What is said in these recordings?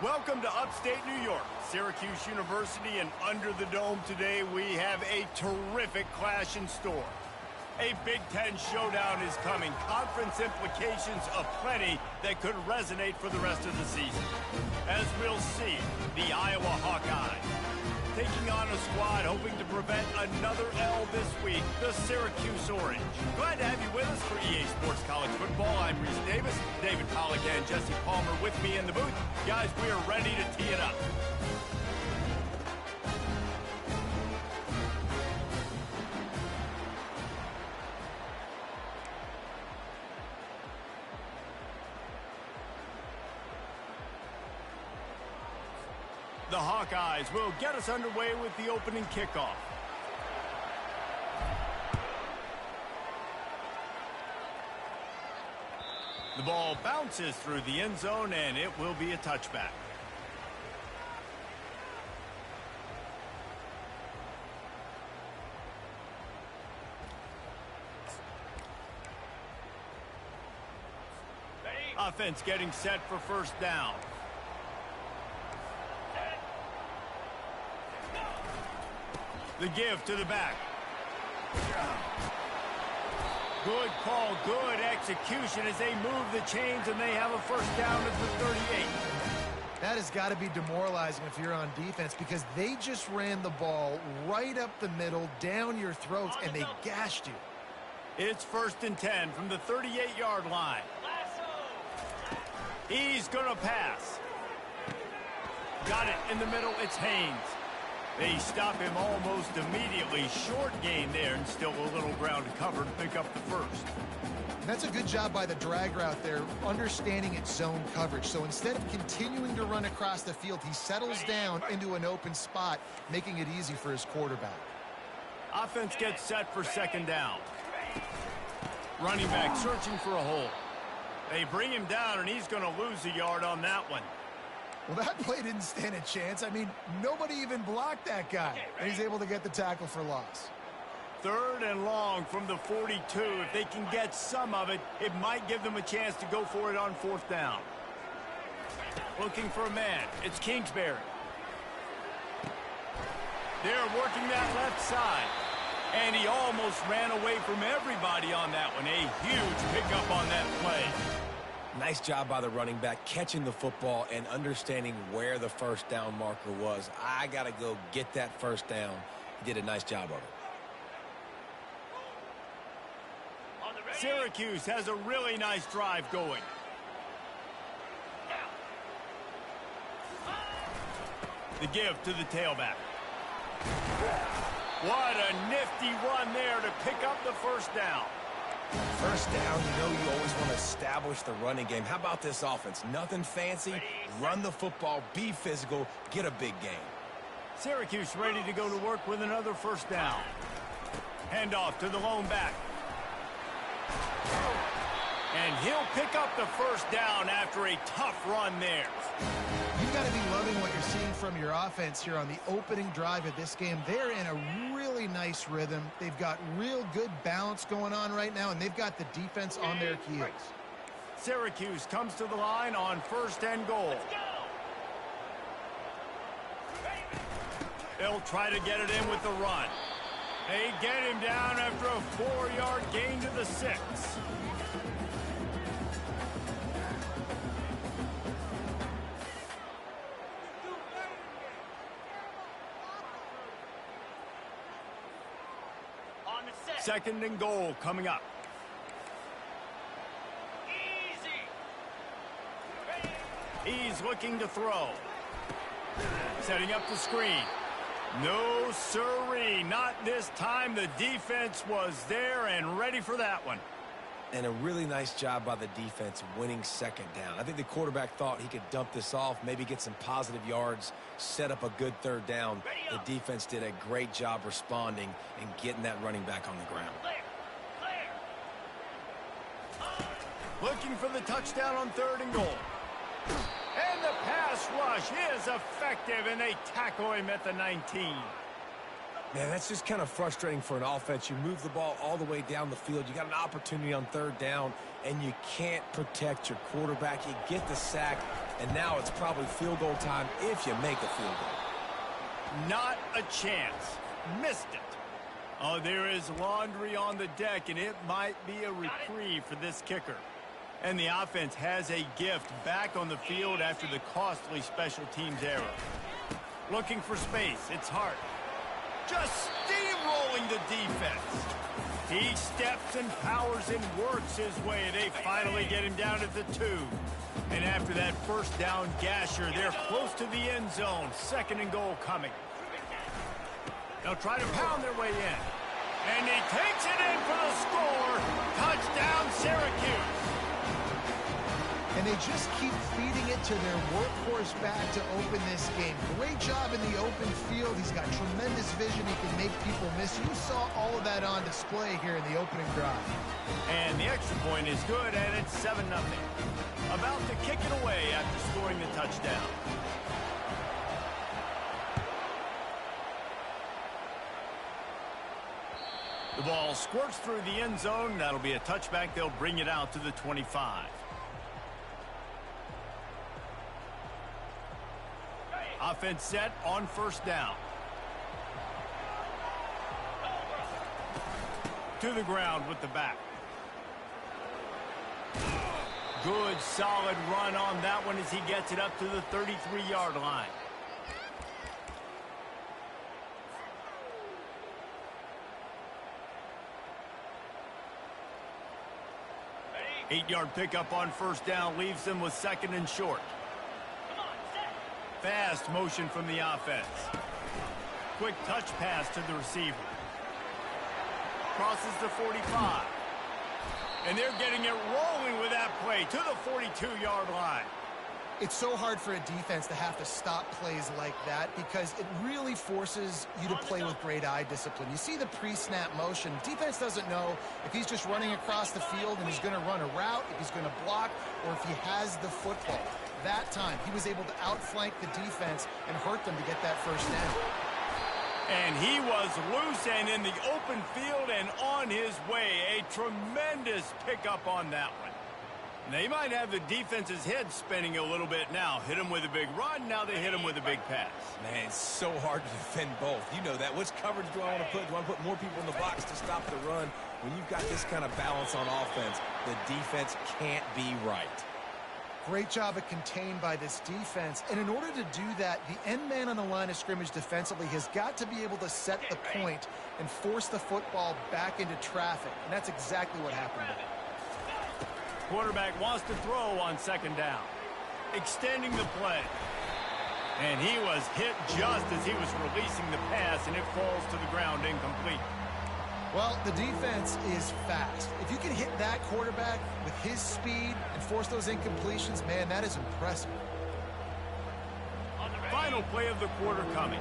Welcome to upstate New York, Syracuse University, and under the dome today we have a terrific clash in store. A Big Ten showdown is coming, conference implications aplenty that could resonate for the rest of the season. As we'll see, the Iowa Hawkeyes taking on a squad hoping to prevent another L this week, the Syracuse Orange. Glad to have you with us for EA Sports College Football. I'm Reese Davis, David Pollack and Jesse Palmer with me in the booth. Guys, we are ready to tee it up. The Hawkeyes will get us underway with the opening kickoff. The ball bounces through the end zone, and it will be a touchback. Offense getting set for first down. The give to the back. Good call, good execution as they move the chains and they have a first down at the 38. That has got to be demoralizing if you're on defense because they just ran the ball right up the middle, down your throats, and they gashed you. It's 1st and 10 from the 38-yard line. He's going to pass. Got it in the middle. It's Haynes. They stop him almost immediately. Short gain there and still a little ground to cover to pick up the first. That's a good job by the drag route there, understanding its zone coverage. So instead of continuing to run across the field, he settles down into an open spot, making it easy for his quarterback. Offense gets set for second down. Running back searching for a hole. They bring him down, and he's going to lose a yard on that one. Well, that play didn't stand a chance. I mean, nobody even blocked that guy, and he's able to get the tackle for loss. 3rd and long from the 42. If they can get some of it, it might give them a chance to go for it on 4th down. Looking for a man. It's Kingsbury. They're working that left side. And he almost ran away from everybody on that one. A huge pickup on that play. Nice job by the running back, catching the football and understanding where the first down marker was. I got to go get that first down. He did a nice job of it. Syracuse has a really nice drive going. The give to the tailback. What a nifty run there to pick up the first down. First down, you know you always want to establish the running game. How about this offense? Nothing fancy. Run the football, be physical, get a big gain. Syracuse ready to go to work with another first down. Handoff to the lone back. And he'll pick up the first down after a tough run there. You've got to be loving what you're seeing from your offense here on the opening drive of this game. They're in a really nice rhythm. They've got real good balance going on right now, and they've got the defense on their heels. Syracuse comes to the line on 1st and goal. They'll try to get it in with the run. They get him down after a 4-yard gain to the 6. Second and goal coming up. He's looking to throw. Setting up the screen. No siree, not this time. The defense was there and ready for that one. And a really nice job by the defense winning second down. I think the quarterback thought he could dump this off, maybe get some positive yards, set up a good 3rd down. The defense did a great job responding and getting that running back on the ground. Looking for the touchdown on 3rd and goal. And the pass rush is effective, and they tackle him at the 19. Man, that's just kind of frustrating for an offense. You move the ball all the way down the field. You got an opportunity on third down, and you can't protect your quarterback. You get the sack, and now it's probably field goal time if you make a field goal. Not a chance. Missed it. Oh, there is laundry on the deck, and it might be a reprieve for this kicker. And the offense has a gift back on the field after the costly special teams error. Looking for space. It's Hart. Just steamrolling the defense. He steps and powers and works his way. They finally get him down at the 2. And after that first down gasher, they're close to the end zone. 2nd and goal coming. They'll try to pound their way in. And he takes it in for the score. Touchdown, Syracuse. And they just keep feeding it to their workhorse back to open this game. Great job in the open field. He's got tremendous vision. He can make people miss. You saw all of that on display here in the opening drive. And the extra point is good, and it's 7-0. About to kick it away after scoring the touchdown. The ball squirts through the end zone. That'll be a touchback. They'll bring it out to the 25. Offense set on first down. To the ground with the back. Good, solid run on that one as he gets it up to the 33-yard line. Eight-yard pickup on first down leaves them with 2nd and short. Fast motion from the offense. Quick touch pass to the receiver. Crosses the 45. And they're getting it rolling with that play to the 42-yard line. It's so hard for a defense to have to stop plays like that because it really forces you to play with great eye discipline. You see the pre-snap motion. Defense doesn't know if he's just running across the field and he's going to run a route, if he's going to block, or if he has the football. That time, he was able to outflank the defense and hurt them to get that first down. And he was loose and in the open field and on his way. A tremendous pickup on that one. They might have the defense's head spinning a little bit now. Hit him with a big run, now they hit him with a big pass. Man, it's so hard to defend both. You know that. Which coverage do I want to put? Do I want to put more people in the box to stop the run? When you've got this kind of balance on offense, the defense can't be right. Great job of contained by this defense. And in order to do that, the end man on the line of scrimmage defensively has got to be able to set the point and force the football back into traffic. And that's exactly what happened there. Quarterback wants to throw on 2nd down. Extending the play. And he was hit just as he was releasing the pass, and it falls to the ground incomplete. Well, the defense is fast. If you can hit that quarterback with his speed and force those incompletions, man, that is impressive. Final play of the quarter coming.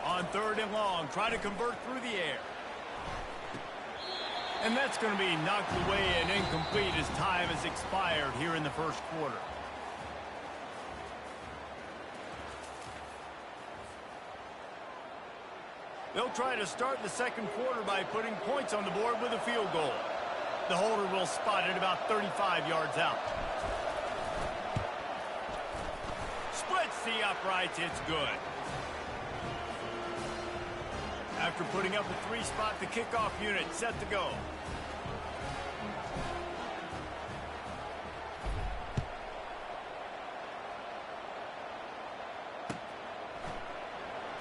On 3rd and long, try to convert through the air. And that's going to be knocked away and incomplete as time has expired here in the first quarter. They'll try to start the second quarter by putting points on the board with a field goal. The holder will spot it about 35 yards out. Splits the uprights, it's good. After putting up a 3-spot, the kickoff unit set to go.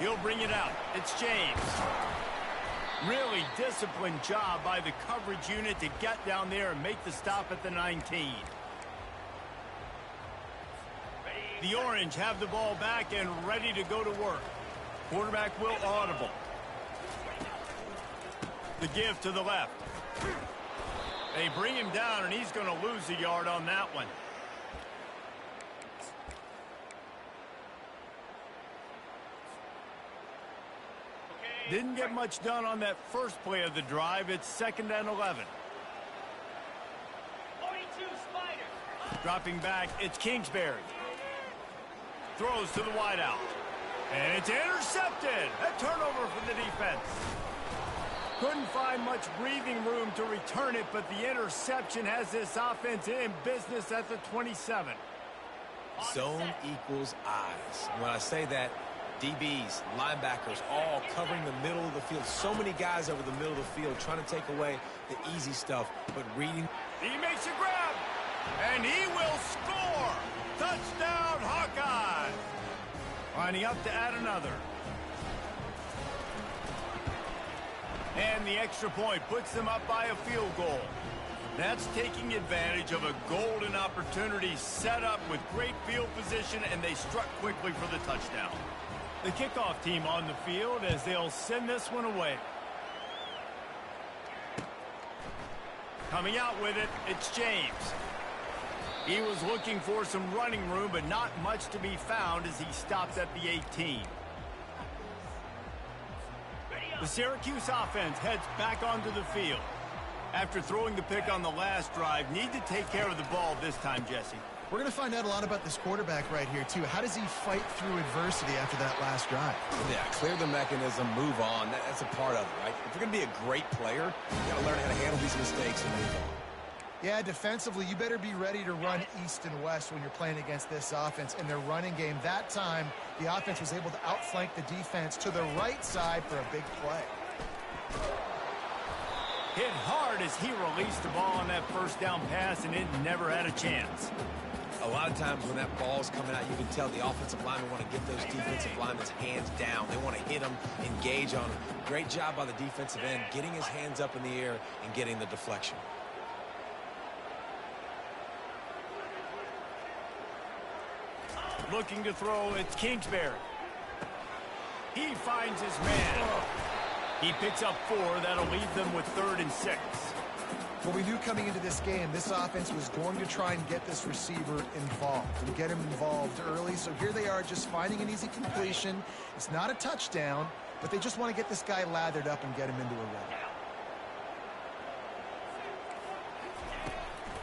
He'll bring it out. It's James. Really disciplined job by the coverage unit to get down there and make the stop at the 19. The Orange have the ball back and ready to go to work. Quarterback will audible. The give to the left. They bring him down, and he's going to lose a yard on that one. Didn't get much done on that first play of the drive. It's 2nd and 11. 42 Spider. Dropping back, it's Kingsbury. Throws to the wideout. And it's intercepted. A turnover for the defense. Couldn't find much breathing room to return it, but the interception has this offense in business at the 27. Zone equals eyes. When I say that, DBs, linebackers, all covering the middle of the field. So many guys over the middle of the field trying to take away the easy stuff, but reading. He makes a grab, and he will score. Touchdown, Hawkeye. Lining up to add another. And the extra point puts them up by a field goal. That's taking advantage of a golden opportunity set up with great field position, and they struck quickly for the touchdown. The kickoff team on the field as they'll send this one away. Coming out with it, it's James. He was looking for some running room, but not much to be found as he stopped at the 18. The Syracuse offense heads back onto the field. After throwing the pick on the last drive, need to take care of the ball this time, Jesse. We're going to find out a lot about this quarterback right here, too. How does he fight through adversity after that last drive? Yeah, clear the mechanism, move on. That's a part of it, right? If you're going to be a great player, you got to learn how to handle these mistakes and move on. Yeah, defensively, you better be ready to run east and west when you're playing against this offense. In their running game, that time, the offense was able to outflank the defense to the right side for a big play. Hit hard as he released the ball on that first down pass, and it never had a chance. A lot of times when that ball's coming out, you can tell the offensive linemen want to get those defensive linemen's hands down. They want to hit them, engage on them. Great job by the defensive end, getting his hands up in the air and getting the deflection. Looking to throw, it's Kingsbury. He finds his man. He picks up 4. That'll leave them with 3rd and 6. Well, we knew coming into this game, this offense was going to try and get this receiver involved and get him involved early. So here they are just finding an easy completion. It's not a touchdown, but they just want to get this guy lathered up and get him into a run.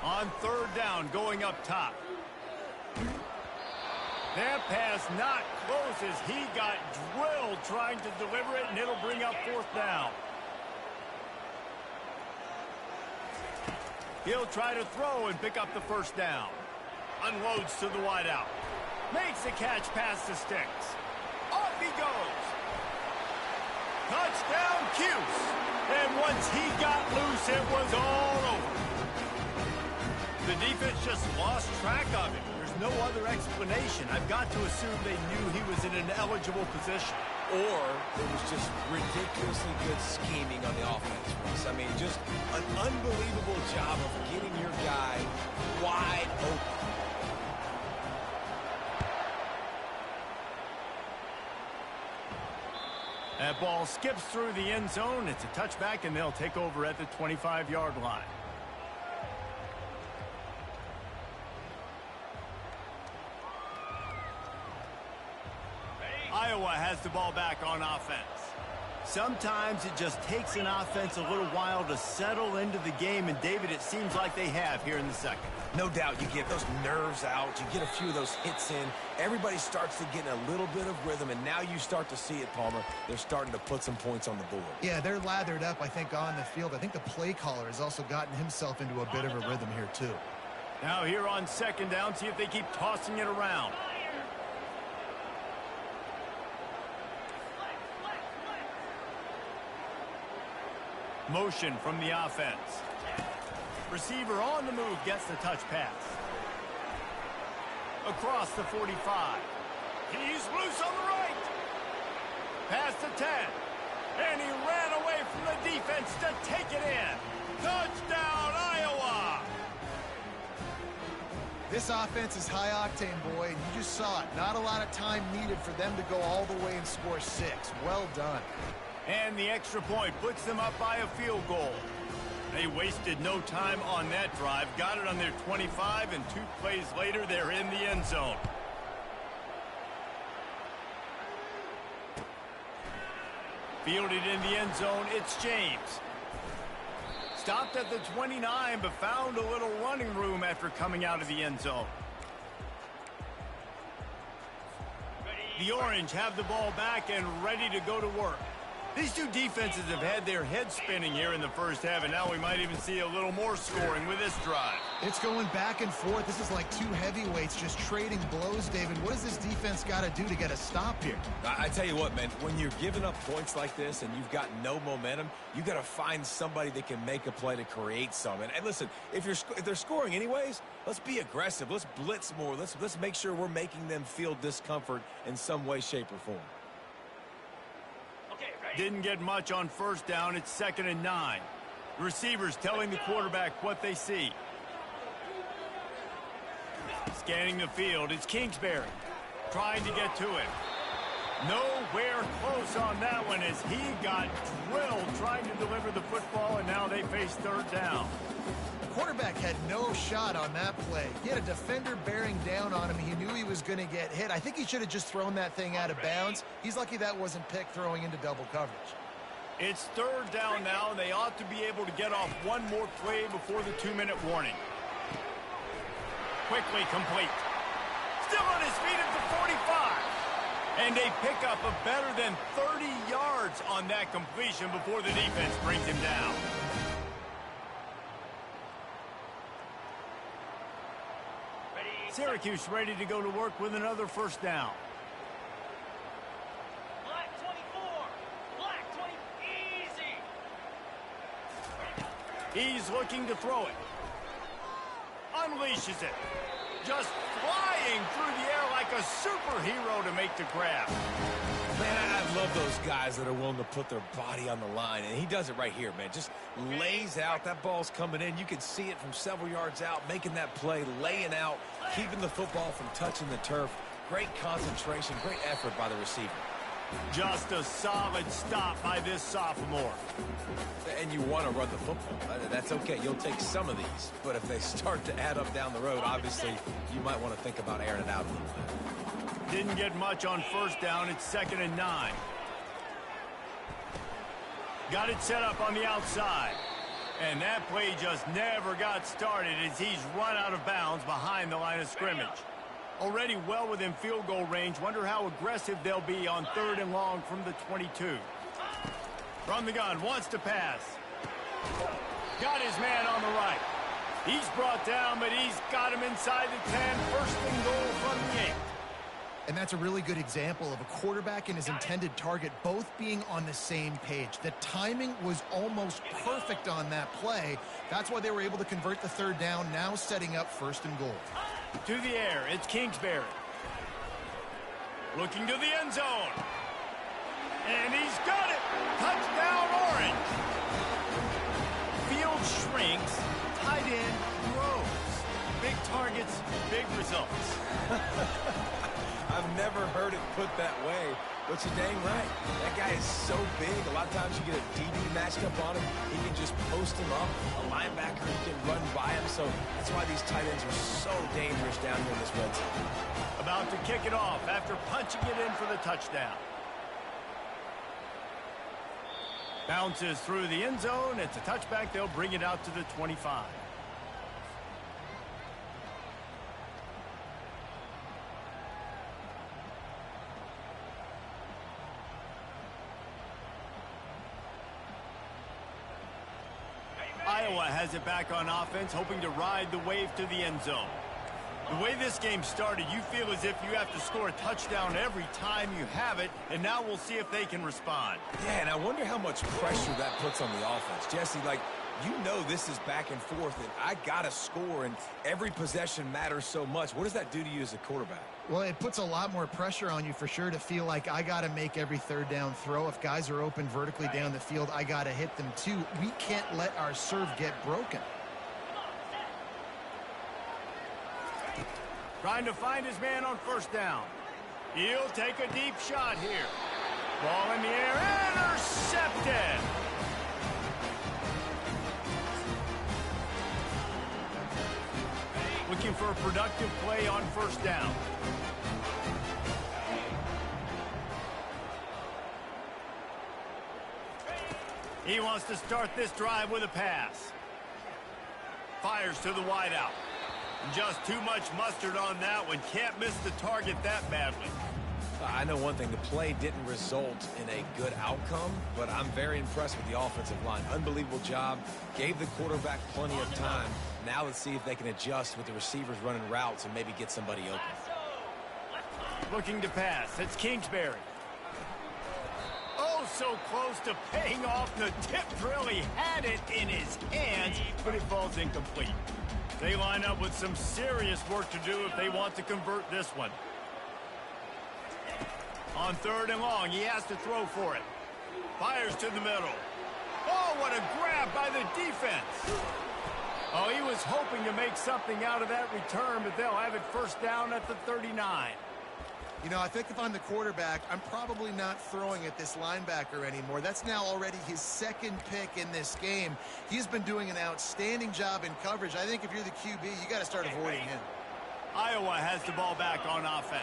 On 3rd down, going up top. That pass not close as he got drilled trying to deliver it, and it'll bring up 4th down. He'll try to throw and pick up the 1st down. Unloads to the wideout. Makes the catch past the sticks. Off he goes. Touchdown, Cuse. And once he got loose, it was all over. The defense just lost track of him. There's no other explanation. I've got to assume they knew he was in an eligible position. Or it was just ridiculously good scheming on the offense, Russ. I mean, just an unbelievable job of getting your guy wide open. That ball skips through the end zone. It's a touchback, and they'll take over at the 25-yard line. Iowa has the ball back on offense. Sometimes it just takes an offense a little while to settle into the game, and David, it seems like they have here in the second. No doubt, you get those nerves out, you get a few of those hits in, everybody starts to get a little bit of rhythm, and now you start to see it, Palmer. They're starting to put some points on the board. Yeah, they're lathered up, I think, on the field. I think the play caller has also gotten himself into a bit of a rhythm here, too. Now here on 2nd down, see if they keep tossing it around. Motion from the offense. Receiver on the move gets the touch pass. Across the 45. He's loose on the right. Past the 10. And he ran away from the defense to take it in. Touchdown, Iowa! This offense is high octane, boy, and you just saw it. Not a lot of time needed for them to go all the way and score 6. Well done. And the extra point puts them up by a field goal. They wasted no time on that drive. Got it on their 25, and 2 plays later, they're in the end zone. Fielded in the end zone, it's James. stopped at the 29, but found a little running room after coming out of the end zone. The Orange have the ball back and ready to go to work. These two defenses have had their heads spinning here in the first half, and now we might even see a little more scoring with this drive. It's going back and forth. This is like two heavyweights just trading blows, David. What does this defense got to do to get a stop here? I tell you what, man, when you're giving up points like this and you've got no momentum, you got to find somebody that can make a play to create some. And listen, if they're scoring anyways, let's be aggressive. Let's blitz more. Let's make sure we're making them feel discomfort in some way, shape, or form. Didn't get much on first down. It's 2nd and 9. Receivers telling the quarterback what they see. Scanning the field, it's Kingsbury trying to get to him. Nowhere close on that one as he got drilled trying to deliver the football, and now they face 3rd down. Quarterback had no shot on that play. He had a defender bearing down on him. He knew he was going to get hit. I think he should have just thrown that thing out of bounds. He's lucky that wasn't picked throwing into double coverage. It's 3rd down now, and they ought to be able to get off one more play before the 2-minute warning. Quickly complete. Still on his feet at the 45. And a pickup of better than 30 yards on that completion before the defense brings him down. Syracuse ready to go to work with another 1st down. Black 24. Black 20. Easy. He's looking to throw it. Unleashes it. Just flying through the air like a superhero to make the grab. Man, I love those guys that are willing to put their body on the line, and he does it right here, man. Just lays out. That ball's coming in. You can see it from several yards out, making that play, laying out, keeping the football from touching the turf. Great concentration, great effort by the receiver. Just a solid stop by this sophomore. And you want to run the football. That's okay. You'll take some of these. But if they start to add up down the road, obviously, you might want to think about airing it out a little bit. Didn't get much on 1st down. It's 2nd and 9. Got it set up on the outside. And that play just never got started as he's run out of bounds behind the line of scrimmage. Already well within field goal range. Wonder how aggressive they'll be on 3rd and long from the 22. From the gun, wants to pass. Got his man on the right. He's brought down, but he's got him inside the 10. 1st and goal from the 8. And that's a really good example of a quarterback and his intended target both being on the same page. The timing was almost perfect on that play. That's why they were able to convert the 3rd down, now setting up 1st and goal. To the air, it's Kingsbury. Looking to the end zone. And he's got it. Touchdown, Orange. Field shrinks. Tight end grows. Big targets, big results. I've never heard it put that way, but you're dang right. That guy is so big. A lot of times you get a DB matched up on him. He can just post him up. A linebacker, he can run by him. So that's why these tight ends are so dangerous down here in this red zone. About to kick it off after punching it in for the touchdown. Bounces through the end zone. It's a touchback. They'll bring it out to the 25. Iowa has it back on offense, hoping to ride the wave to the end zone. The way this game started, you feel as if you have to score a touchdown every time you have it, and now we'll see if they can respond. Yeah, and I wonder how much pressure that puts on the offense. Jesse, like, you know this is back and forth, and I got to score, and every possession matters so much. What does that do to you as a quarterback? Well, it puts a lot more pressure on you for sure to feel like I got to make every 3rd down throw. If guys are open vertically down the field, I got to hit them too. We can't let our serve get broken. Trying to find his man on 1st down. He'll take a deep shot here. Ball in the air, intercepted. Looking for a productive play on 1st down. He wants to start this drive with a pass. Fires to the wideout. Just too much mustard on that one. Can't miss the target that badly. I know one thing, the play didn't result in a good outcome, but I'm very impressed with the offensive line. Unbelievable job. Gave the quarterback plenty of time. Now let's see if they can adjust with the receivers running routes and maybe get somebody open. Looking to pass. It's Kingsbury. Oh, so close to paying off. The tip really had it in his hands, but it falls incomplete. They line up with some serious work to do if they want to convert this one. On 3rd and long, he has to throw for it. Fires to the middle. Oh, what a grab by the defense. Oh, he was hoping to make something out of that return, but they'll have it first down at the 39. You know, I think if I'm the quarterback, I'm probably not throwing at this linebacker anymore. That's now already his 2nd pick in this game. He's been doing an outstanding job in coverage. I think if you're the QB, you got to start avoiding him. Iowa has the ball back on offense.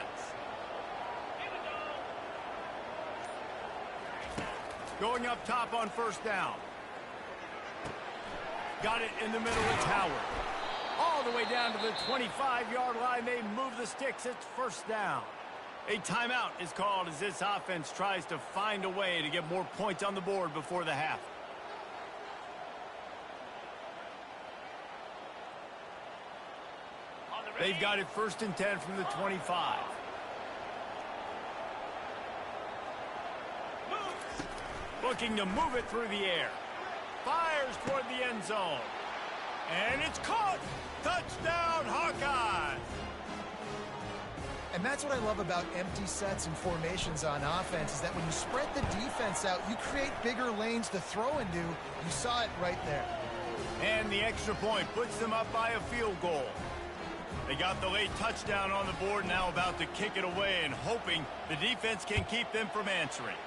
Going up top on 1st down. Got it in the middle. It's Howard. All the way down to the 25-yard line. They move the sticks. It's 1st down. A timeout is called as this offense tries to find a way to get more points on the board before the half. They've got it 1st and 10 from the 25. Looking to move it through the air. Fires toward the end zone. And it's caught. Touchdown, Hawkeyes. And that's what I love about empty sets and formations on offense is that when you spread the defense out, you create bigger lanes to throw into. You saw it right there. And the extra point puts them up by a field goal. They got the late touchdown on the board, now about to kick it away and hoping the defense can keep them from answering.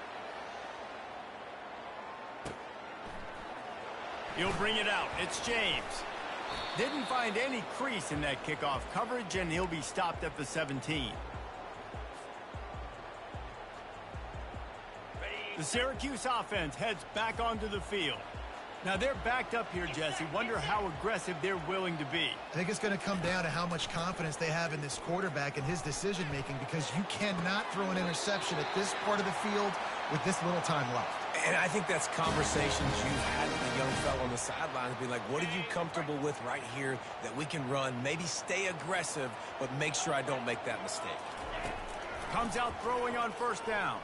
He'll bring it out. It's James. Didn't find any crease in that kickoff coverage, and he'll be stopped at the 17. The Syracuse offense heads back onto the field. Now they're backed up here, Jesse. Wonder how aggressive they're willing to be. I think it's going to come down to how much confidence they have in this quarterback and his decision-making, because you cannot throw an interception at this part of the field with this little time left. And I think that's conversations you've had with the young fellow on the sidelines. Be like, what are you comfortable with right here that we can run? Maybe stay aggressive, but make sure I don't make that mistake. Comes out throwing on 1st down.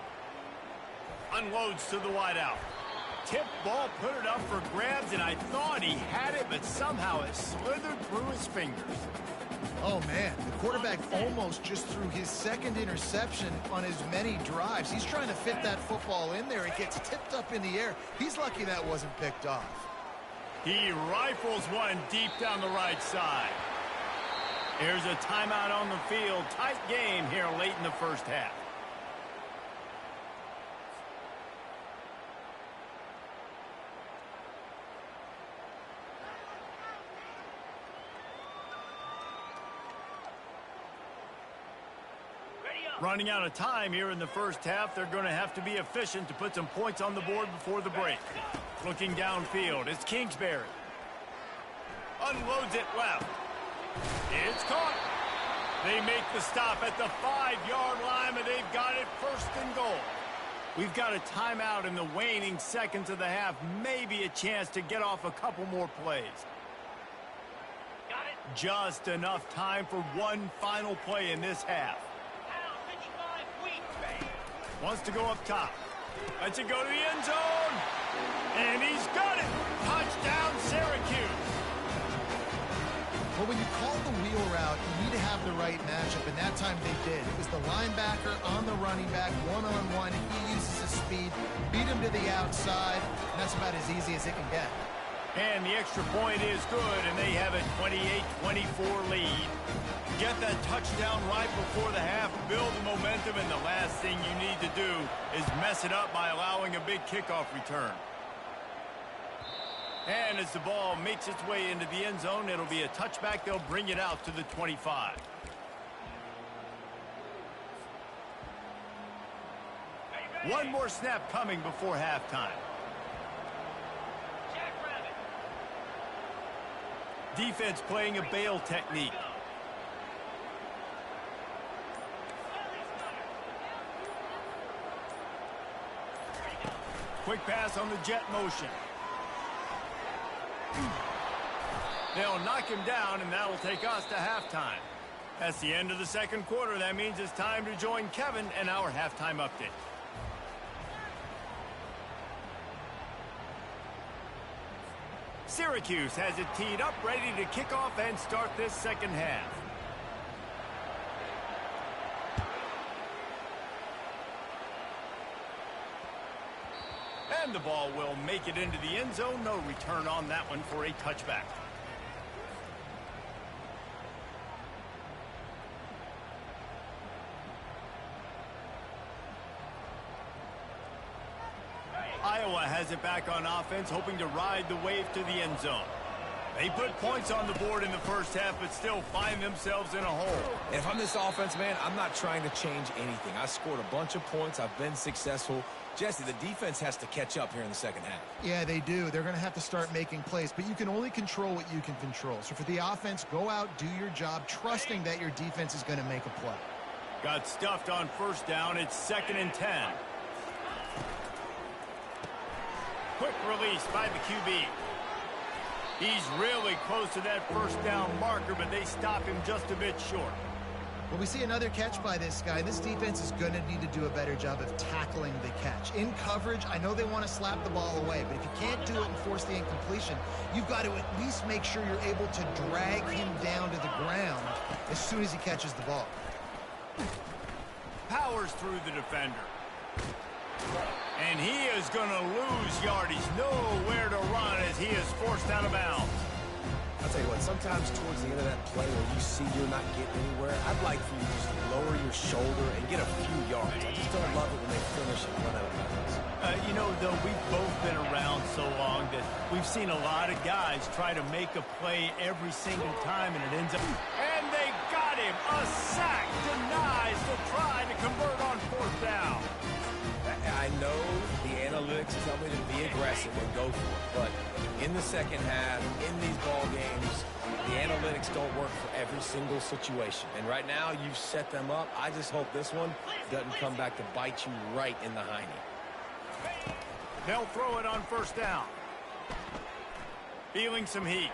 Unloads to the wideout. Tip ball, put it up for grabs, and I thought he had it, but somehow it slithered through his fingers. Oh, man, the quarterback almost just threw his 2nd interception on as many drives. He's trying to fit that football in there. It gets tipped up in the air. He's lucky that wasn't picked off. He rifles one deep down the right side. Here's a timeout on the field. Tight game here late in the 1st half. Running out of time here in the 1st half. They're going to have to be efficient to put some points on the board before the break. Looking downfield, it's Kingsbury. Unloads it left. It's caught. They make the stop at the 5-yard line, and they've got it 1st and goal. We've got a timeout in the waning seconds of the half. Maybe a chance to get off a couple more plays. Got it. Just enough time for one final play in this half. Wants to go up top. Lets it go to the end zone. And he's got it. Touchdown, Syracuse. Well, when you call the wheel route, you need to have the right matchup, and that time they did. It was the linebacker on the running back, one-on-one. He uses his speed, beat him to the outside, and that's about as easy as it can get. And the extra point is good, and they have a 28-24 lead. Get that touchdown right before the half, build the momentum, and the last thing you need to do is mess it up by allowing a big kickoff return. And as the ball makes its way into the end zone, it'll be a touchback. They'll bring it out to the 25. One more snap coming before halftime. Defense playing a bail technique. Quick pass on the jet motion. They'll knock him down, and that'll take us to halftime. That's the end of the second quarter. That means it's time to join Kevin and our halftime update. Syracuse has it teed up, ready to kick off and start this second half. And the ball will make it into the end zone. No return on that one for a touchback. Iowa has it back on offense, hoping to ride the wave to the end zone. They put points on the board in the first half, but still find themselves in a hole. And if I'm this offense, man, I'm not trying to change anything. I scored a bunch of points. I've been successful. Jesse, the defense has to catch up here in the second half. Yeah, they do. They're going to have to start making plays, but you can only control what you can control. So for the offense, go out, do your job, trusting that your defense is going to make a play. Got stuffed on first down. It's 2nd and 10. Quick release by the QB. He's really close to that first down marker, but they stop him just a bit short. Well, we see another catch by this guy. This defense is going to need to do a better job of tackling the catch. In coverage, I know they want to slap the ball away, but if you can't do it and force the incompletion, you've got to at least make sure you're able to drag him down to the ground as soon as he catches the ball. Powers through the defender. And he is going to lose yardage. Nowhere to run as he is forced out of bounds. I'll tell you what, sometimes towards the end of that play where you see you're not getting anywhere, I'd like for you to just lower your shoulder and get a few yards. I just don't love it when they finish and run out of bounds. You know, though, we've both been around so long that we've seen a lot of guys try to make a play every single time, and it ends up... And they got him! A sack denies the try to convert on 4th down. I know the analytics tell me to be aggressive and go for it, but in the second half, in these ball games, the analytics don't work for every single situation. And right now, you've set them up. I just hope this one doesn't come back to bite you right in the hiney. They'll throw it on 1st down. Feeling some heat.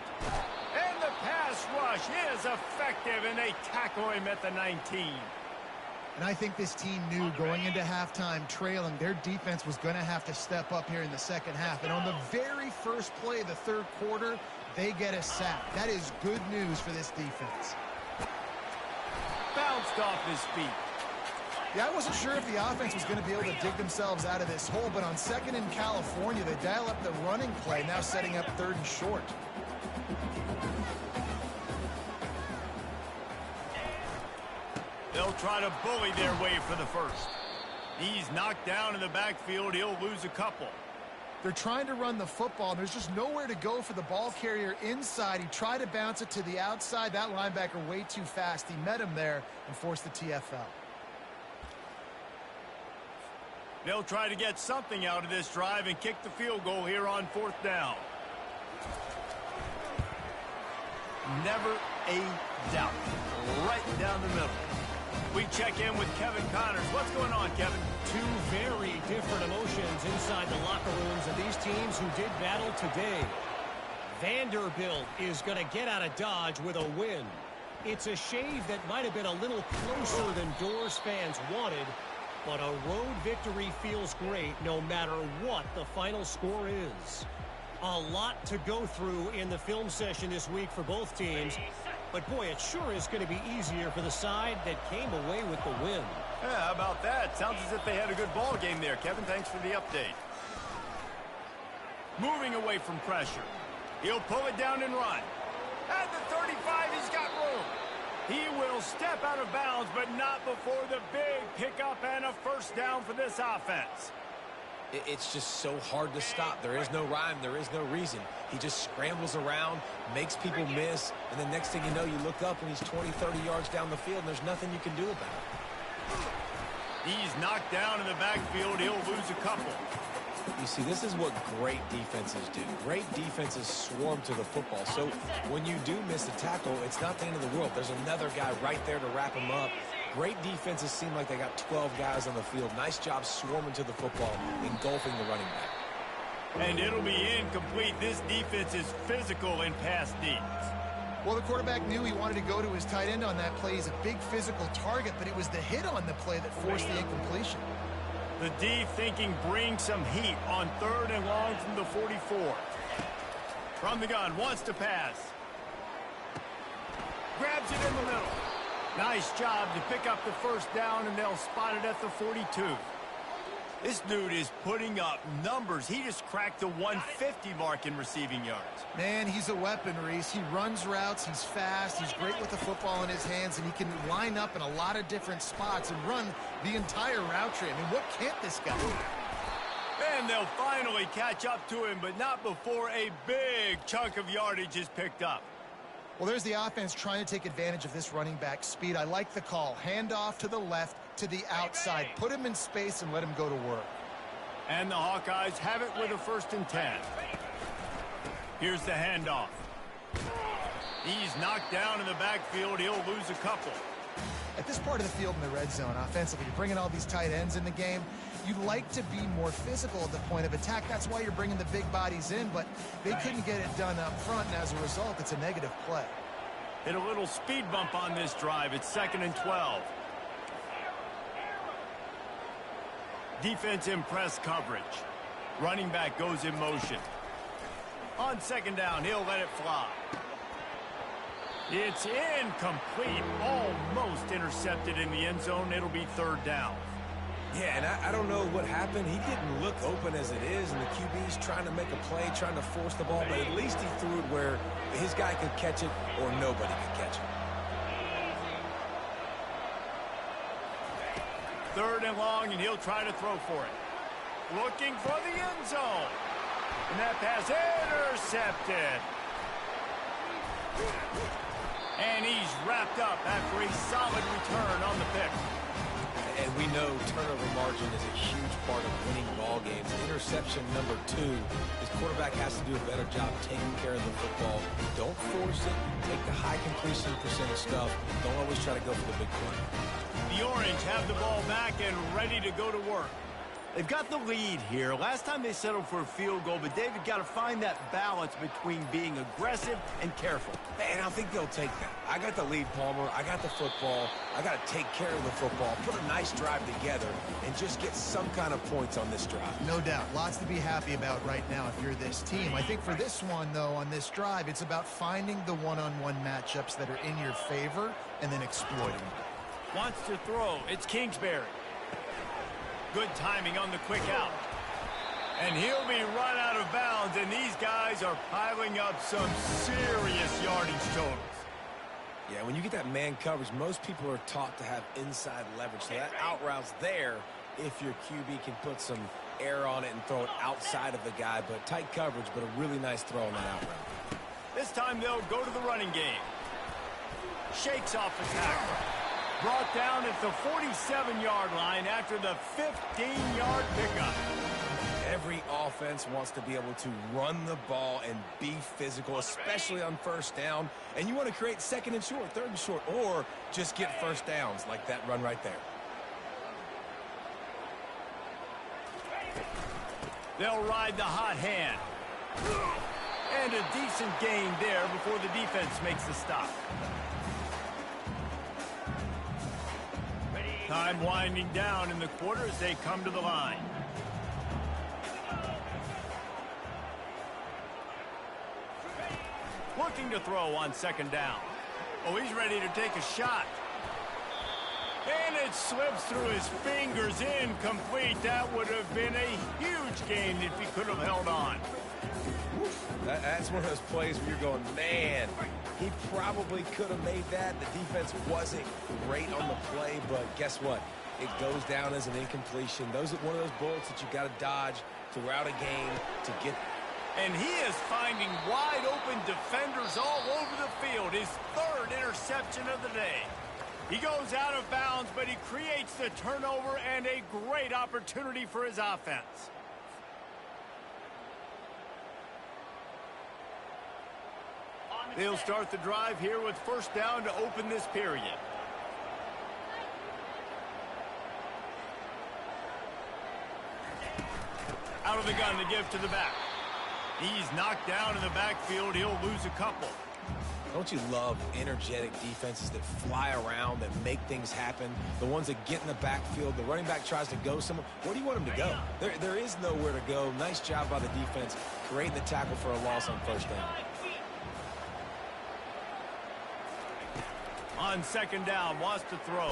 And the pass rush is effective, and they tackle him at the 19. And I think this team knew going into halftime trailing, their defense was going to have to step up here in the second half. And on the very first play of the third quarter, they get a sack. That is good news for this defense. Bounced off his feet. Yeah, I wasn't sure if the offense was going to be able to dig themselves out of this hole, but on 2nd in California, they dial up the running play, now setting up 3rd and short. They'll try to bully their way for the first. He's knocked down in the backfield. He'll lose a couple. They're trying to run the football, and there's just nowhere to go for the ball carrier inside. He tried to bounce it to the outside. That linebacker way too fast. He met him there and forced the TFL. They'll try to get something out of this drive and kick the field goal here on 4th down. Never a doubt. Right down the middle. We check in with Kevin Connors. What's going on, Kevin? Two very different emotions inside the locker rooms of these teams who did battle today. Vanderbilt is going to get out of Dodge with a win. It's a shave that might have been a little closer than Doors fans wanted, but a road victory feels great no matter what the final score is. A lot to go through in the film session this week for both teams. But, boy, it sure is going to be easier for the side that came away with the win. Yeah, how about that? Sounds as if they had a good ball game there, Kevin. Thanks for the update. Moving away from pressure. He'll pull it down and run. At the 35, he's got room. He will step out of bounds, but not before the big pickup and a 1st down for this offense. It's just so hard to stop. There is no rhyme. There is no reason. He just scrambles around, makes people miss, and the next thing you know, you look up and he's 20, 30 yards down the field, and there's nothing you can do about it. He's knocked down in the backfield. He'll lose a couple. You see, this is what great defenses do. Great defenses swarm to the football. So when you do miss a tackle, it's not the end of the world. There's another guy right there to wrap him up. Great defenses seem like they got 12 guys on the field. Nice job swarming to the football, engulfing the running back. And it'll be incomplete. This defense is physical in pass needs. Well, the quarterback knew he wanted to go to his tight end on that play. He's a big physical target, but it was the hit on the play that forced the incompletion. The D thinking bring some heat on 3rd and long from the 44. From the gun, wants to pass. Grabs it in the middle. Nice job to pick up the first down, and they'll spot it at the 42. This dude is putting up numbers. He just cracked the 150 mark in receiving yards. Man, he's a weapon, Reese. He runs routes, he's fast, he's great with the football in his hands, and he can line up in a lot of different spots and run the entire route tree. I mean, what can't this guy do? And they'll finally catch up to him, but not before a big chunk of yardage is picked up. Well, there's the offense trying to take advantage of this running back speed. I like the call. Hand off to the left, to the outside. Put him in space and let him go to work. And the Hawkeyes have it with a 1st and 10. Here's the handoff. He's knocked down in the backfield. He'll lose a couple. At this part of the field in the red zone, offensively, you're bringing all these tight ends in the game. You'd like to be more physical at the point of attack. That's why you're bringing the big bodies in, but they couldn't get it done up front, and as a result, it's a negative play. Hit a little speed bump on this drive. It's 2nd and 12. Defense in press coverage. Running back goes in motion. On 2nd down, he'll let it fly. It's incomplete. Almost intercepted in the end zone. It'll be 3rd down. Yeah, and I don't know what happened. He didn't look open as it is, and the QB's trying to make a play, trying to force the ball, but at least he threw it where his guy could catch it or nobody could catch it. 3rd and long, and he'll try to throw for it. Looking for the end zone. And that pass intercepted. And he's wrapped up after a solid return on the pick. And we know turnover margin is a huge part of winning ball games. Interception number 2. His quarterback has to do a better job taking care of the football. Don't force it. Take the high completion percentage stuff. Don't always try to go for the big play. The Orange have the ball back and ready to go to work. They've got the lead here. Last time they settled for a field goal, but David got to find that balance between being aggressive and careful. And I think they'll take that. I got the lead, Palmer. I got the football. I got to take care of the football, put a nice drive together, and just get some kind of points on this drive. No doubt. Lots to be happy about right now if you're this team. I think for this one, though, on this drive, it's about finding the one-on-one matchups that are in your favor and then exploiting them. Wants to throw. It's Kingsbury. Good timing on the quick out. And he'll be run out of bounds, and these guys are piling up some serious yardage totals. Yeah, when you get that man coverage, most people are taught to have inside leverage. So that out route's there if your QB can put some air on it and throw it outside of the guy. But tight coverage, but a really nice throw on that out route. This time they'll go to the running game. Shakes off the tackle. Brought down at the 47-yard line after the 15-yard pickup. Every offense wants to be able to run the ball and be physical, especially on 1st down. And you want to create 2nd and short, 3rd and short, or just get 1st downs like that run right there. They'll ride the hot hand. And a decent gain there before the defense makes the stop. Time winding down in the quarter as they come to the line. Looking to throw on 2nd down. Oh, he's ready to take a shot. And it slips through his fingers, incomplete. That would have been a huge gain if he could have held on. That's one of those plays where you're going, man, he probably could have made that. The defense wasn't great on the play, but guess what? It goes down as an incompletion. Those are one of those bullets that you got to dodge throughout a game to get. And he is finding wide open defenders all over the field. His 3rd interception of the day. He goes out of bounds, but he creates the turnover and a great opportunity for his offense. They'll start the drive here with first down to open this period. Out of the gun to give to the back. He's knocked down in the backfield. He'll lose a couple. Don't you love energetic defenses that fly around, that make things happen? The ones that get in the backfield, the running back tries to go somewhere. Where do you want him to go? There is nowhere to go. Nice job by the defense creating the tackle for a loss on first down. On second down, wants to throw.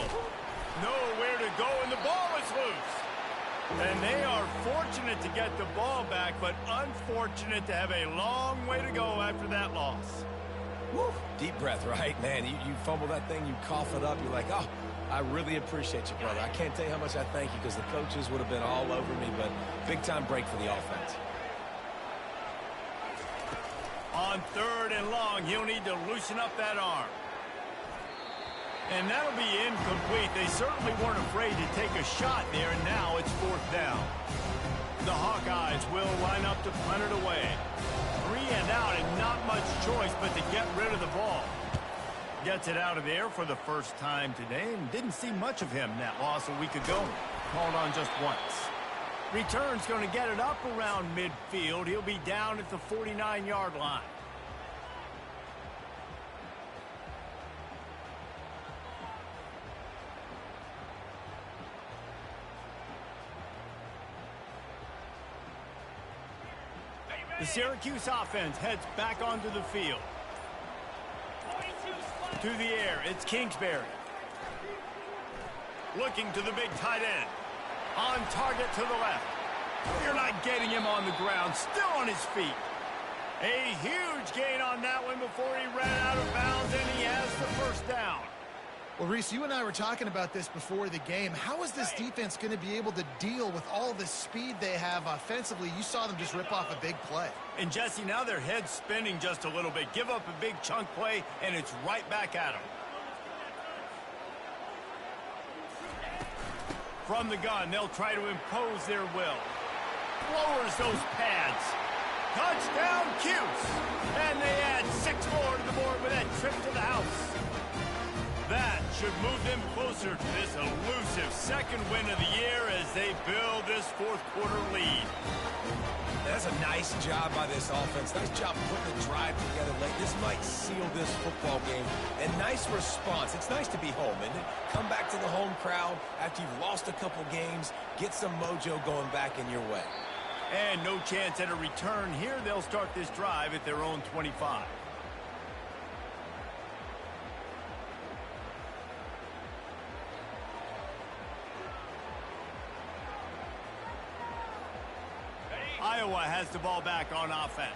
Nowhere to go, and the ball is loose. And they are fortunate to get the ball back, but unfortunate to have a long way to go after that loss. Woo. Deep breath, right? Man, you fumble that thing, you cough it up, you're like, oh, I really appreciate you, brother. I can't tell you how much I thank you because the coaches would have been all over me, but big-time break for the offense. On third and long, he'll need to loosen up that arm. And that'll be incomplete. They certainly weren't afraid to take a shot there, and now it's fourth down. The Hawkeyes will line up to punt it away. 3 and out, and not much choice but to get rid of the ball. Gets it out of there for the first time today, and didn't see much of him that loss a week ago. Called on just once. Return's going to get it up around midfield. He'll be down at the 49-yard line. The Syracuse offense heads back onto the field. To the air, it's Kingsbury. Looking to the big tight end. On target to the left. You're not getting him on the ground, still on his feet. A huge gain on that one before he ran out of bounds, and he has the first down. Well, Reese, you and I were talking about this before the game. How is this defense going to be able to deal with all the speed they have offensively? You saw them just rip off a big play. And, Jesse, now their head's spinning just a little bit. Give up a big chunk play, and it's right back at them. From the gun, they'll try to impose their will. Lowers those pads. Touchdown, Cuse. And they add 6 more to the board with that trip to the house. That should move them closer to this elusive second win of the year as they build this fourth quarter lead. That's a nice job by this offense. Nice job putting the drive together late. This might seal this football game. And nice response. It's nice to be home, isn't it? Come back to the home crowd after you've lost a couple games. Get some mojo going back in your way. And no chance at a return here. They'll start this drive at their own 25. Iowa has the ball back on offense.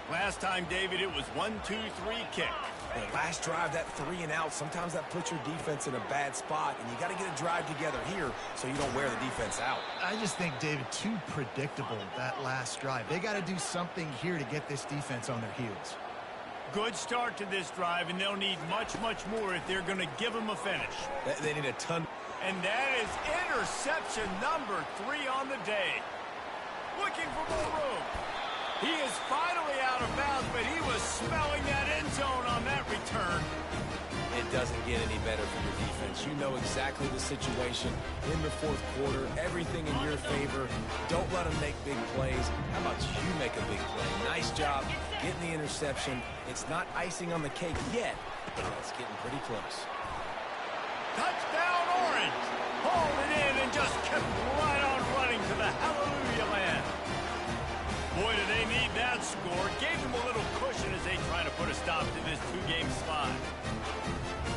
Last time, David, it was 1-2-3 kick. And last drive, that 3 and out, sometimes that puts your defense in a bad spot, and you got to get a drive together here so you don't wear the defense out. I just think, David, too predictable, that last drive. They got to do something here to get this defense on their heels. Good start to this drive, and they'll need much, much more if they're going to give them a finish. They need a ton. And that is interception number 3 on the day. Looking for more room. He is finally out of bounds, but he was smelling that end zone on that return. It doesn't get any better for your defense. You know exactly the situation in the fourth quarter. Everything in your favor. Don't let them make big plays. How about you make a big play? Nice job getting the interception. It's not icing on the cake yet, but it's getting pretty close. Touchdown, Orange. Hauled it in and just kept right on running to the hallelujah land. Boy, do they need that score. Gave them a little cushion as they try to put a stop to this 2-game slide.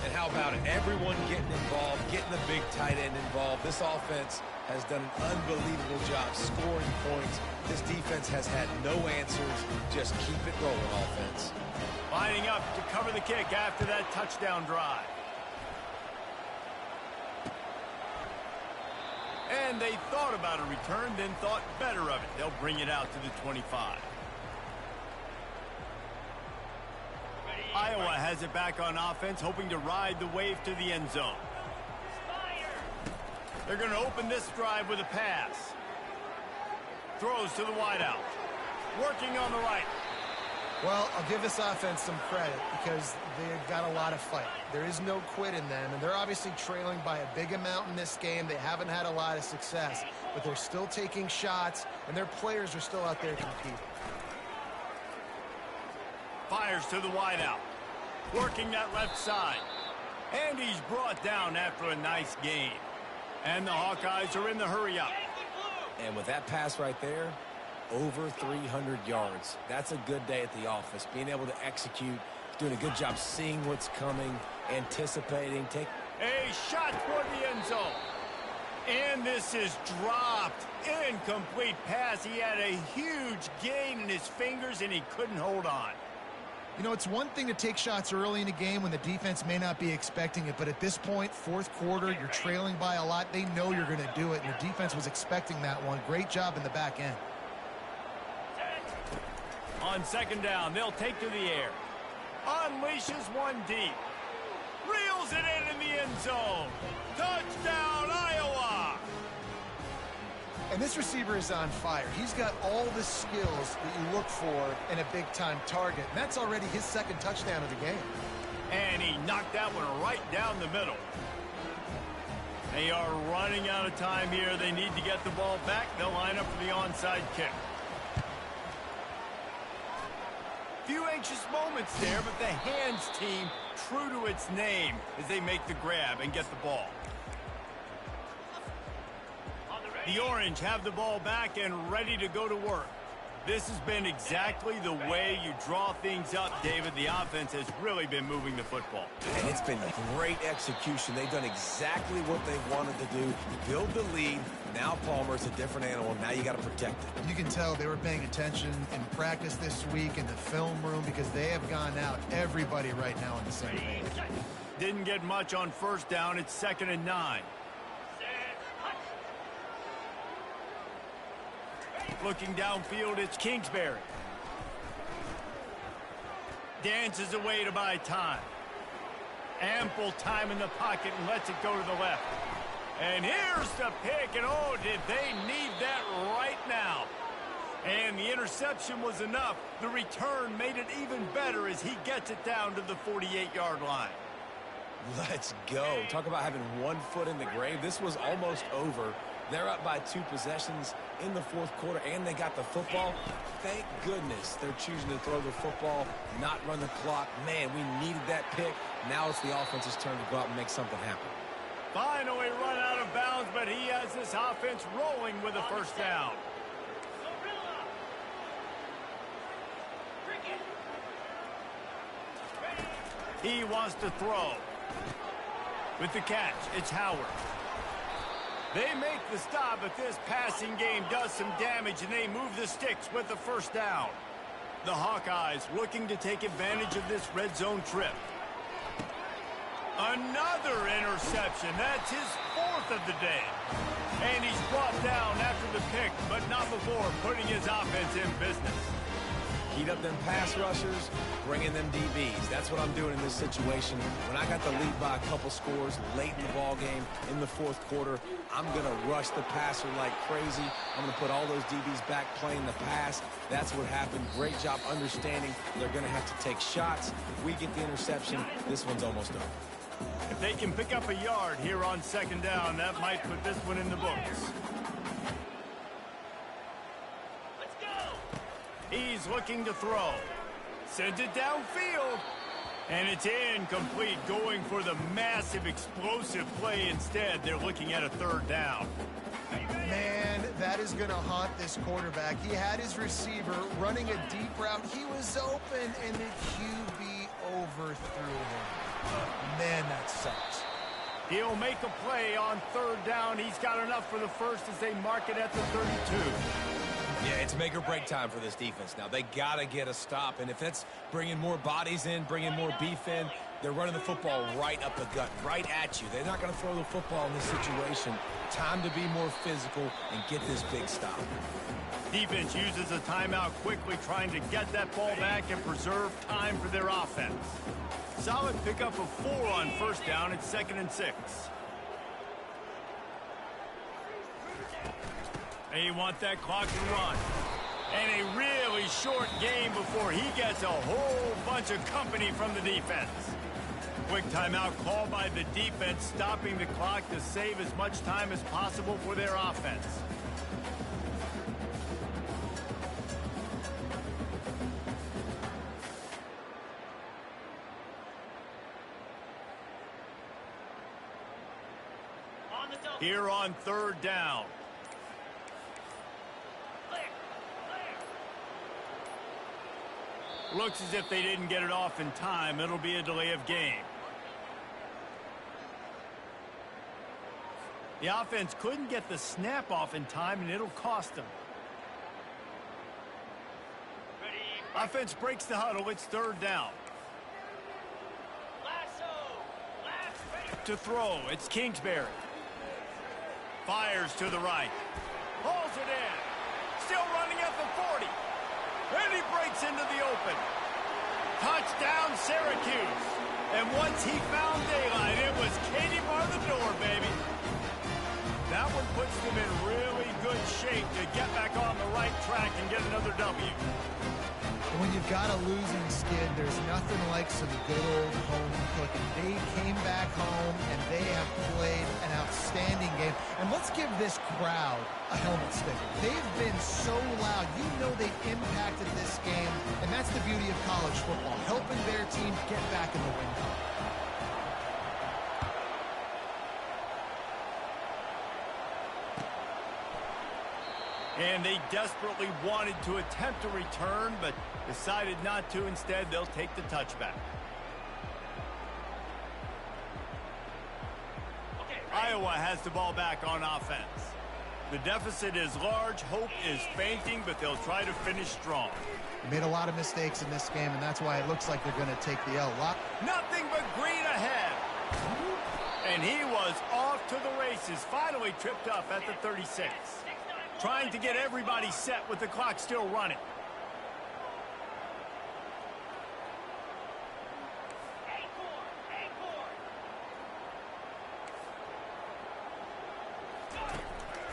And how about it? Everyone getting involved, getting the big tight end involved. This offense has done an unbelievable job scoring points. This defense has had no answers. Just keep it rolling, offense. Lining up to cover the kick after that touchdown drive. And they thought about a return, then thought better of it. They'll bring it out to the 25. Iowa has it back on offense, hoping to ride the wave to the end zone. They're going to open this drive with a pass. Throws to the wideout. Working on the right. Well, I'll give this offense some credit because they've got a lot of fight. There is no quit in them, and they're obviously trailing by a big amount in this game. They haven't had a lot of success, but they're still taking shots, and their players are still out there competing. Fires to the wideout. Working that left side. And he's brought down after a nice gain. And the Hawkeyes are in the hurry-up. And with that pass right there, over 300 yards. That's a good day at the office. Being able to execute, doing a good job seeing what's coming, anticipating. A shot toward the end zone. And this is dropped. Incomplete pass. He had a huge gain in his fingers, and he couldn't hold on. You know, it's one thing to take shots early in a game when the defense may not be expecting it, but at this point, fourth quarter, you're trailing by a lot. They know you're going to do it, and the defense was expecting that one. Great job in the back end. On second down, they'll take to the air. Unleashes one deep. Reels it in the end zone. Touchdown, Iowa! And this receiver is on fire. He's got all the skills that you look for in a big-time target. And that's already his second touchdown of the game. And he knocked that one right down the middle. They are running out of time here. They need to get the ball back. They'll line up for the onside kick. Few anxious moments there, but the hands team true to its name as they make the grab and get the ball. The Orange have the ball back and ready to go to work. This has been exactly the way you draw things up, David. The offense has really been moving the football. And it's been great execution. They've done exactly what they wanted to do. Build the lead. Now Palmer's a different animal. Now you got to protect it. You can tell they were paying attention in practice this week in the film room because they have gone out, everybody right now on the same page. Didn't get much on first down. It's 2nd and 9. Looking downfield, it's Kingsbury. Dances away to buy time. Ample time in the pocket and lets it go to the left. And here's the pick, and oh, did they need that right now. And the interception was enough. The return made it even better as he gets it down to the 48-yard line. Let's go. Talk about having one foot in the grave. This was almost over. They're up by 2 possessions in the fourth quarter, and they got the football. Thank goodness they're choosing to throw the football, not run the clock. Man, we needed that pick. Now it's the offense's turn to go out and make something happen. Finally run out of bounds, but he has this offense rolling with a first down. He wants to throw. With the catch, it's Howard. They make the stop, but this passing game does some damage, and they move the sticks with the first down. The Hawkeyes looking to take advantage of this red zone trip. Another interception. That's his 4th of the day. And he's brought down after the pick, but not before putting his offense in business. Heat up them pass rushers, bring in them DBs. That's what I'm doing in this situation. When I got the lead by a couple scores late in the ball game in the fourth quarter, I'm going to rush the passer like crazy. I'm going to put all those DBs back playing the pass. That's what happened. Great job understanding they're going to have to take shots. If we get the interception, this one's almost over. If they can pick up a yard here on 2nd down, that might put this one in the books. He's looking to throw. Sends it downfield. And it's incomplete, going for the massive explosive play instead. They're looking at a 3rd down. Man, that is going to haunt this quarterback. He had his receiver running a deep route. He was open, and the QB overthrew him. Man, that sucks. He'll make a play on 3rd down. He's got enough for the first as they mark it at the 32. Yeah, it's make or break time for this defense now. They got to get a stop, and if it's bringing more bodies in, bringing more beef in, They're running the football right up the gut, right at you. They're not going to throw the football in this situation. Time to be more physical and get this big stop. Defense uses a timeout quickly, trying to get that ball back and preserve time for their offense. Solid pickup of 4 on first down. It's 2nd and 6. They want that clock to run. And a really short game before he gets a whole bunch of company from the defense. Quick timeout called by the defense, stopping the clock to save as much time as possible for their offense. Here on 3rd down. Looks as if they didn't get it off in time. It'll be a delay of game. The offense couldn't get the snap off in time, and it'll cost them. Offense breaks the huddle. It's 3rd down. To throw, it's Kingsbury. Fires to the right. Pulls it in. Still running at the 40. And he breaks into the open. Touchdown, Syracuse. And once he found daylight, it was Katie bar the door, baby. That one puts them in really good shape to get back on the right track and get another W. And when you've got a losing skid, there's nothing like some good old home cooking. They came back home, and they have played an outstanding game. And let's give this crowd a helmet sticker. They've been so loud. You know they've impacted this game, and that's the beauty of college football, helping their team get back in the win column. And they desperately wanted to attempt a return, but decided not to. Instead, they'll take the touchback. Iowa has the ball back on offense. The deficit is large. Hope is fainting, but they'll try to finish strong. They made a lot of mistakes in this game, and that's why it looks like they're going to take the L. Nothing but green ahead. And he was off to the races. Finally tripped up at the 36. Trying to get everybody set with the clock still running.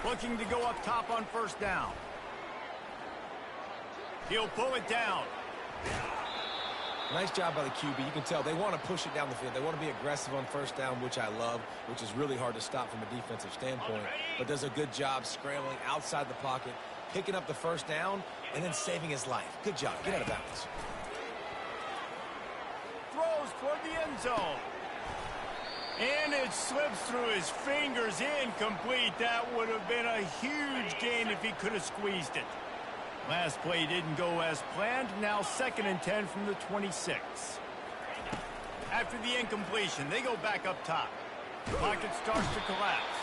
Looking to go up top on first down. He'll pull it down. Nice job by the QB. You can tell they want to push it down the field. They want to be aggressive on first down, which I love, which is really hard to stop from a defensive standpoint, but does a good job scrambling outside the pocket, picking up the first down, and then saving his life. Good job. Get out of bounds. Throws toward the end zone. And it slips through his fingers, incomplete. That would have been a huge gain if he could have squeezed it. Last play didn't go as planned. Now 2nd and 10 from the 26. After the incompletion, they go back up top. The pocket starts to collapse.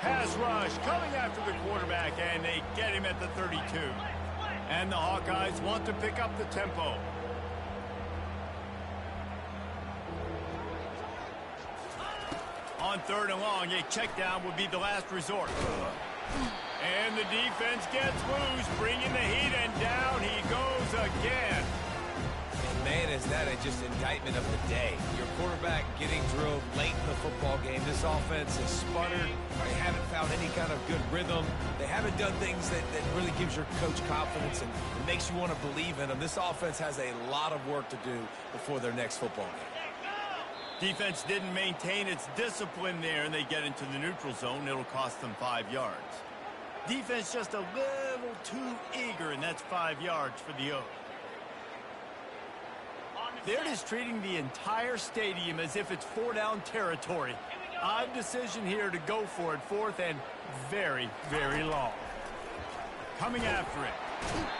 Pass rush coming after the quarterback, and they get him at the 32. And the Hawkeyes want to pick up the tempo. On 3rd and long, a check down would be the last resort. And the defense gets loose, bringing the heat, and down he goes again. And man, is that just indictment of the day. Your quarterback getting drilled late in the football game. This offense has sputtered. They haven't found any kind of good rhythm. They haven't done things that really gives your coach confidence and makes you want to believe in them. This offense has a lot of work to do before their next football game. Defense didn't maintain its discipline there, and they get into the neutral zone. It'll cost them 5 yards. Defense just a little too eager, and that's 5 yards for the Oak. They're just treating the entire stadium as if it's 4-down territory. Odd decision here to go for it. 4th and very, very long. Coming after it.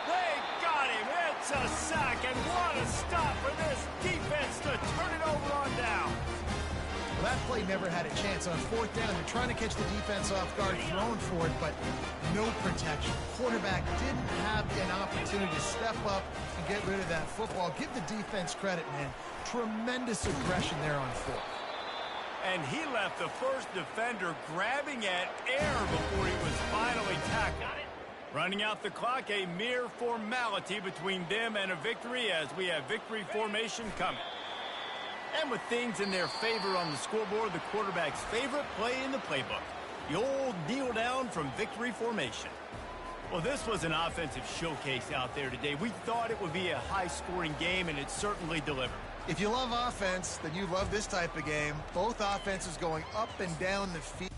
They got him. It's a sack, and what a stop for this defense to turn it over on down. that play never had a chance. On fourth down, they're trying to catch the defense off guard, throwing for it, but no protection. Quarterback didn't have an opportunity to step up and get rid of that football. Give the defense credit, man. Tremendous aggression there on fourth. And he left the first defender grabbing at air before he was finally tackled. Running out the clock, a mere formality between them and a victory as we have victory formation coming. And with things in their favor on the scoreboard, the quarterback's favorite play in the playbook, the old kneel down from victory formation. Well, this was an offensive showcase out there today. We thought it would be a high-scoring game, and it certainly delivered. If you love offense, then you love this type of game. Both offenses going up and down the field.